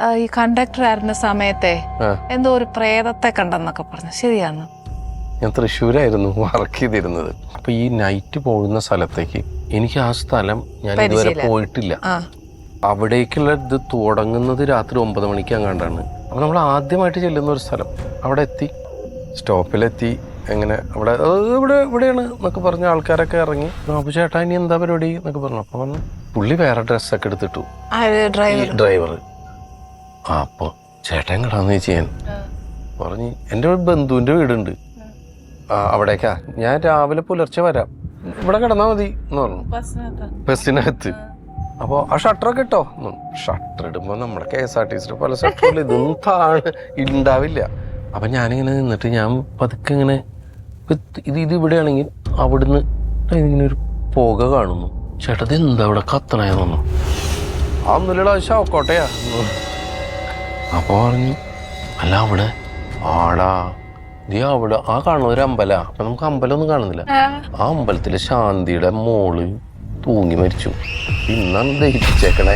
ഈ കണ്ടക്ടർ ആയിരുന്ന സമയത്തെ എന്തോ ഒരു പ്രേതത്തെ കണ്ടെന്നൊക്കെ പറഞ്ഞു, ശരിയാന്ന്? ഞാൻ തൃശ്ശൂരായിരുന്നു വർക്ക് ചെയ്തിരുന്നത്. അപ്പൊ ഈ നൈറ്റ് പോകുന്ന സ്ഥലത്തേക്ക് എനിക്ക് ആ സ്ഥലം ഞാൻ ഇതുവരെ പോയിട്ടില്ല. അവിടേക്കുള്ള ഇത് തുടങ്ങുന്നത് രാത്രി 9 മണിക്ക് അങ്ങാണ്ടാണ്. അപ്പൊ നമ്മൾ ആദ്യമായിട്ട് ചെല്ലുന്ന ഒരു സ്ഥലം, അവിടെ എത്തി, സ്റ്റോപ്പിലെത്തി, എങ്ങനെ അവിടെ ഇവിടെയാണ് എന്നൊക്കെ പറഞ്ഞ ആൾക്കാരൊക്കെ ഇറങ്ങി. അപ്പൊ ചേട്ടാ ഇനി എന്താ പരിപാടി എന്നൊക്കെ പറഞ്ഞു. അപ്പൊ പറഞ്ഞു പുള്ളി വേറെ ഡ്രസ്സൊക്കെ എടുത്തിട്ടു, ഡ്രൈവർ. അപ്പൊ ചേട്ടൻ കടാന്ന് ചോദിച്ചു. ഞാൻ പറഞ്ഞു എൻ്റെ ഒരു ബന്ധുവിന്റെ വീടുണ്ട് അവിടേക്കാ, ഞാൻ രാവിലെ പുലർച്ചെ വരാം, ഇവിടെ കിടന്നാ മതി എന്ന് പറഞ്ഞു ബസ്സിനകത്ത്. അപ്പോൾ ആ ഷട്ടറൊക്കെ ഇട്ടോ. ഷട്ടർ ഇടുമ്പോൾ നമ്മുടെ KSRTC പല ഷട്ടറിൽ ഇതൊന്നും ഉണ്ടാവില്ല. അപ്പം ഞാനിങ്ങനെ നിന്നിട്ട് ഞാൻ പതുക്കെ ഇങ്ങനെ ഇത് ഇവിടെയാണെങ്കിൽ അവിടുന്ന് ഇങ്ങനെ ഒരു പുക കാണുന്നു. ചേട്ടത് എന്താ ഇവിടെ കത്തണയെന്നു. ആ ഒന്നുമില്ലടാ ശവക്കോട്ടയാ. അപ്പോൾ പറഞ്ഞു അല്ല അവിടെ ആടാ അവിടെ ആ കാണുന്ന ഒരു അമ്പല. അപ്പൊ നമുക്ക് അമ്പലമൊന്നും കാണുന്നില്ല. ആ അമ്പലത്തിലെ ശാന്തിയുടെ മോള് തൂങ്ങി മരിച്ചു. ഇന്നാണ് ദഹിപ്പിച്ചേക്കണേ.